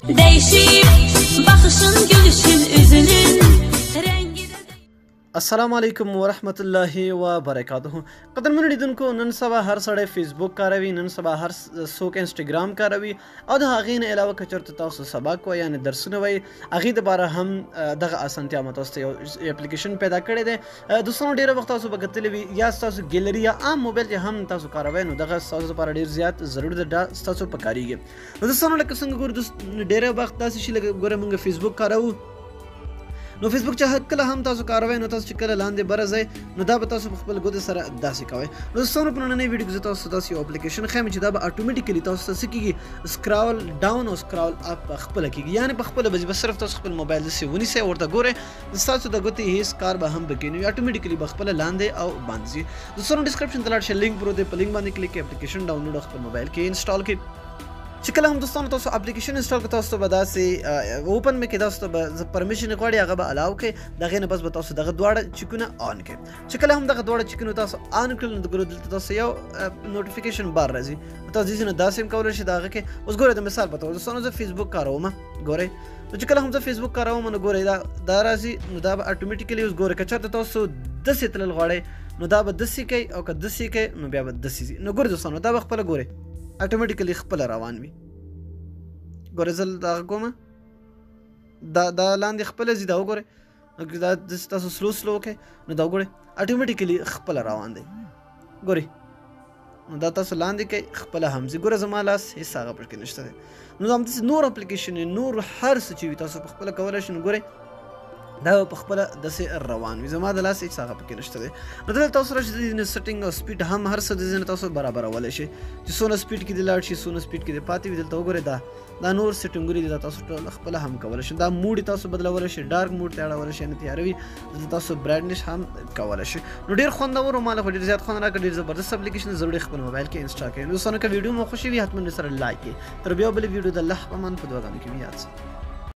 Değişip bakışın gülüşün üzünün rengi de السلام علیکم ورحمت الله وبرکاته. قدرمنو لیدونکو، نن سبا هر سړی فیسبوک کاروي، نن سبا هر څوک انسټاګرام کاروي او د هغې نه علاوه که چېرته تاسو سبق وایي یعنې درسونه وایي، هغې دپاره هم دغه اسانتیا مو تاسو ته یو اپلیکیشن پیدا کړی دی. دوستانو، ډېره وخت تاسو به کتلی وي یا ستاسو ګیلري یا عام موبایل چې هم تاسو کاروئ نو دغه ستاسو لپاره ډېر زیات ضروري ده، دا ستاسو په کارېږي. نو دوستانو، لکه څنګه ګورو ډېری وخت داسې شي لکه ګوره موږ فیسبوک کاروو، نو فیسبوک چې کله هم تاسو کاروئ نو تاسو چې کله لاندې بره ځئ نو دا به تاسو په خپل ګوتې سره داسې کوئ. نو دوستانو، په نننۍ ویډیو کې زه تاسو ته داسې یو اپلیکیشن ښیم چې دا به اټومیټیکلي تاسو ته څه کېږي، سکرول ډاون او سکرول اپ په خپله کېږي، یعنې په خپله به صرف تاسو خپل موبایل داسې ونیسئ، ورته ګورئ، ستاسو د ګوتې هېڅ کار به هم پکې نه وي، اټومیټیکلي به خپله لاندې او باندې ځي. دوستانو، ډسکرپشن ته لاړ شئ، لینک پروت دی، په لینک باندې کلیک کړئ، اپلیکیشن ډاونلوډ خپل موبایل کې انسټال کړئ. چې کله هم دوستانو تاسو اپلیکیشن انسټال کړئ، تاسو ته به داسې اوپن مې کړئ، تاسو ته به پرمیشن غواړي، هغه به الاو کړئ، د هغې نه بس به تاسو دغه دواړه چیکونه آن کړئ. چې کله هم دغه دواړه چیکونه تاسو آن کړل نو ګورئ دلته تاسو یو نوټیفیکیشن بار راځي، تاسو دې نه داسې هم کولی شئ د هغه کې. اوس ګورئ، د مثال په توګه دوستانو زه فیسبوک کاروم، ګورئ، نو چې کله هم زه فیسبوک کاروم نو ګورئ دا راځي، نو دا به اټومیټیکلي اوس ګورئ که چېرته تاسو داسې تلل غواړئ نو دا به داسې کوئ او که داسې کوئ نو بیا به داسې ځي. نو ګورئ دوستانو، دا به خپله ګورئ اټومیټیکلي خپله روان وي. ګورئ زه دغه کومه دا لاندې خپله ځي، دا وګورئ، دا داسې تاسو سلو وکړئ نو دا وګورئ اټومیټیکلي خپله روان دی. ګورئ، نو دا تاسو لاندې کوئ خپله هم ځي. ګوره زما لاس هېڅ هغه پکې نشته دی. نو همداسې نور اپلیکیشن نور هر څه چې وي تاسو په خپله کولی شئ. نو ګورئ دا به په خپله داسې روان وي، زما د لاس هېڅ هغه پکې نشته دی. نو دلته تاسو راشئ، د دې نه سیټینګ او سپیډ هم هر څه د دې نه تاسو برابرولی شئ چې څونه سپیډ کې دې لاړ شي، څونه سپیډ کې دې پاتې وي. دلته وګورئ دا نور سیټینګونه دي، دا تاسو ټول خپله هم کولی شئ. دا موډ یې تاسو بدلولی شئ، ډارک موډ ته اړولی شئ، یعنې تیاره وي، دلته تاسو برایټنس هم کولی شئ. نو ډېر خوندور او ما له خوا ډېر زیات خوند راکړ، ډېر زبردست اپلیکیشن، ضروري خپل موبایل کې انسټال کړئ. نو دوستانو، که ویډیو مو خوښه وي حتما سره لایک کړئ. تر بیا بلې ویډیو د الله په امان په دعاګانو کې مې یاد سه.